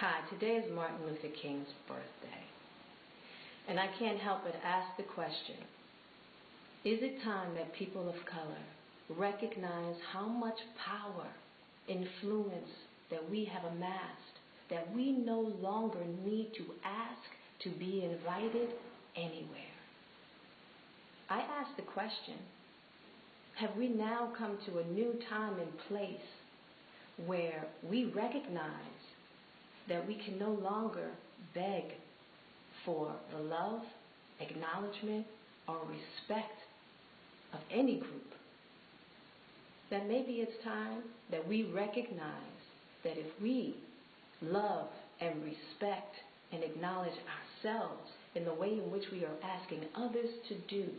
Hi, today is Martin Luther King's birthday, and I can't help but ask the question, is it time that people of color recognize how much power, influence that we have amassed, that we no longer need to ask to be invited anywhere? I ask the question, have we now come to a new time and place where we recognize that we can no longer beg for the love, acknowledgement, or respect of any group? That maybe it's time that we recognize that if we love and respect and acknowledge ourselves in the way in which we are asking others to do,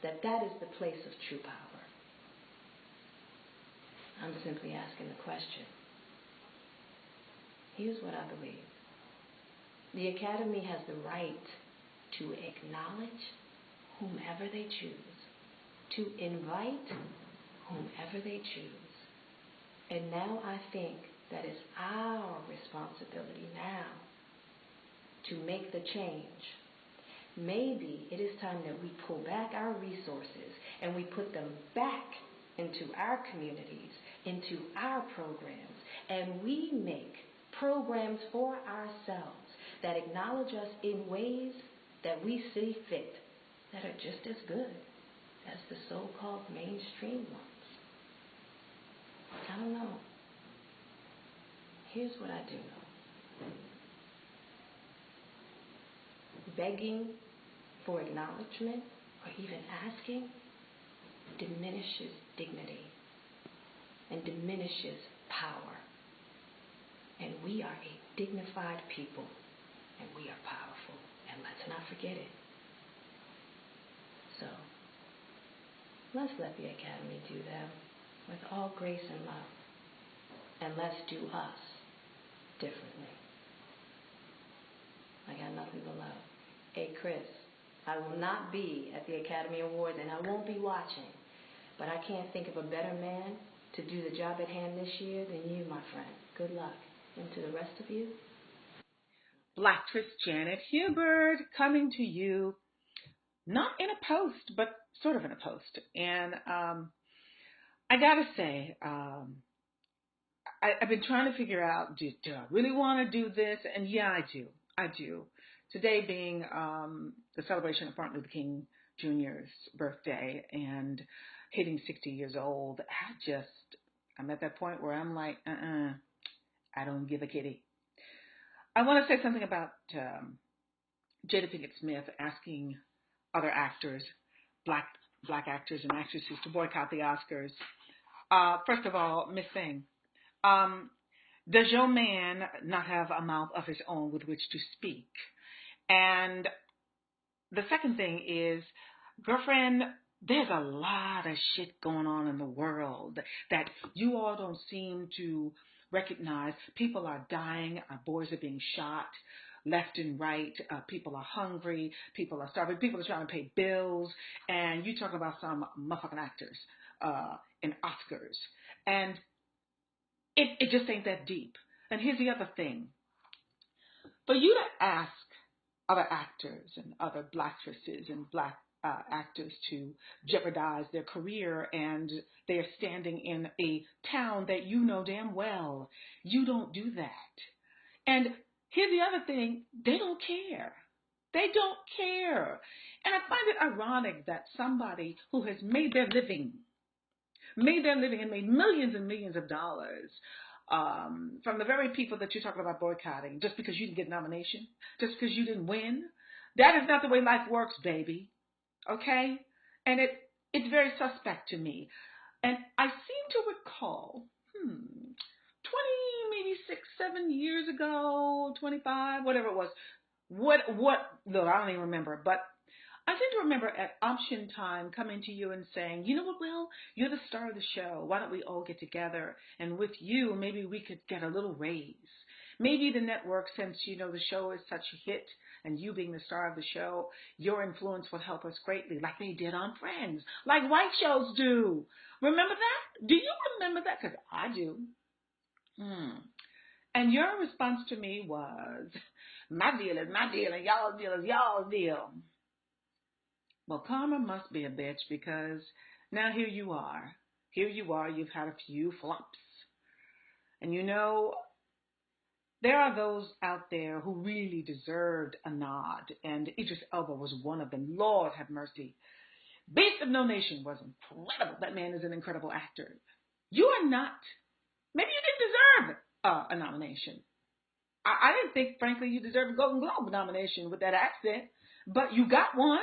that that is the place of true power. I'm simply asking the question. Here's what I believe. The Academy has the right to acknowledge whomever they choose, to invite whomever they choose. And now I think that it's our responsibility now to make the change. Maybe it is time that we pull back our resources and we put them back into our communities, into our programs, and we make programs for ourselves that acknowledge us in ways that we see fit, that are just as good as the so-called mainstream ones. I don't know. Here's what I do know. Begging for acknowledgement or even asking diminishes dignity and diminishes power. And we are a dignified people, and we are powerful, and let's not forget it. So, let's let the Academy do them with all grace and love, and let's do us differently. I got nothing but love. Hey, Chris, I will not be at the Academy Awards, and I won't be watching, but I can't think of a better man to do the job at hand this year than you, my friend. Good luck. And to the rest of you, Blacktress Janet Hubert coming to you, not in a post, but sort of in a post. And I gotta say, I've been trying to figure out, do I really want to do this? And yeah, I do. Today being the celebration of Martin Luther King Jr.'s birthday and hitting 60 years old, I'm at that point where I'm like, I don't give a kitty. I want to say something about Jada Pinkett Smith asking other actors, black actors and actresses, to boycott the Oscars. First of all, Miss Thing, does your man not have a mouth of his own with which to speak? And the second thing is, girlfriend, there's a lot of shit going on in the world that you all don't seem to recognize. People are dying. Our boys are being shot left and right. People are hungry. People are starving. People are trying to pay bills. And you talk about some motherfucking actors in Oscars. And it just ain't that deep. And here's the other thing. For you to ask other actors and other blackstresses and black actors to jeopardize their career, and they're standing in a town that you know damn well. You don't do that. And here's the other thing, they don't care. They don't care. And I find it ironic that somebody who has made their living and made millions and millions of dollars from the very people that you're talking about boycotting, just because you didn't get a nomination, just because you didn't win, that is not the way life works, baby. Okay? And it's very suspect to me. And I seem to recall, 20, maybe 6, 7 years ago, 25, whatever it was. Look, I don't even remember. But I seem to remember at option time coming to you and saying, you know what, Will, you're the star of the show. Why don't we all get together? And with you, maybe we could get a little raise. Maybe the network, since, the show is such a hit, and you being the star of the show, your influence will help us greatly, like they did on Friends, like white shows do. Remember that? Do you remember that? Because I do. And your response to me was, my deal is my deal and y'all's deal is y'all's deal. Well, karma must be a bitch because now here you are. Here you are, you've had a few flumps. And you know, there are those out there who really deserved a nod, and Idris Elba was one of them. Lord have mercy. Beast of No Nation was incredible. That man is an incredible actor. You are not. Maybe you didn't deserve a nomination. I didn't think, frankly, you deserved a Golden Globe nomination with that accent, but you got one.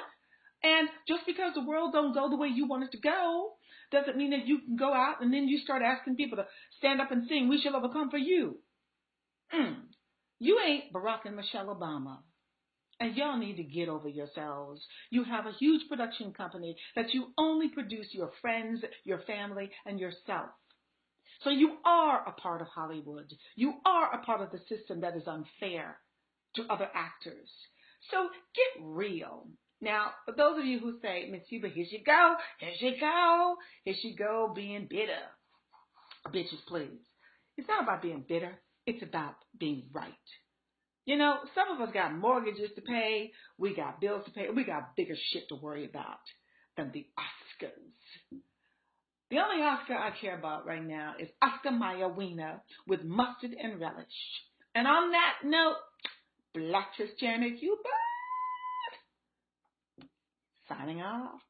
And just because the world don't go the way you want it to go doesn't mean that you can go out and then you start asking people to stand up and sing, "We Shall Overcome" for you. You ain't Barack and Michelle Obama. And y'all need to get over yourselves. You have a huge production company that you only produce your friends, your family, and yourself. So you are a part of Hollywood. You are a part of the system that is unfair to other actors. So get real. Now, for those of you who say, Miss Hubert, here she go, here she go being bitter. Bitches, please. It's not about being bitter. It's about being right. You know, some of us got mortgages to pay. We got bills to pay. We got bigger shit to worry about than the Oscars. The only Oscar I care about right now is Oscar Mayer Wiener with mustard and relish. And on that note, Black Chairman Hubert signing off.